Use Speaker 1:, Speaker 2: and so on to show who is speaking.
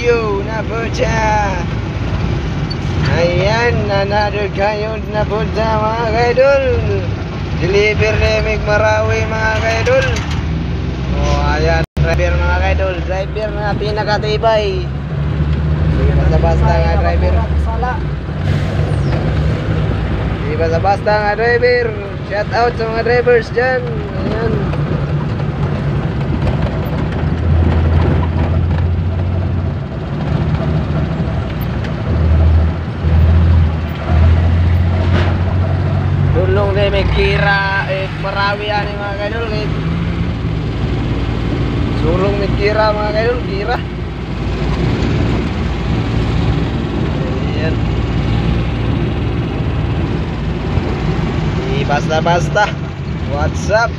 Speaker 1: Casio na po siya. Ayan, another kayo na po siya mga kaidol. Deliver remig Marawi mga kaidol. Ayan, driver mga kaidol. Driver na pinakatibay. Hindi basta-basta nga driver. Hindi basta-basta nga driver. Shout out sa mga drivers dyan. Ayan. Dulong na may kira Marawi yan mga kaidol. Sulong may kira mga kaidol. Kira. Ayan. Di basta-basta. What's up?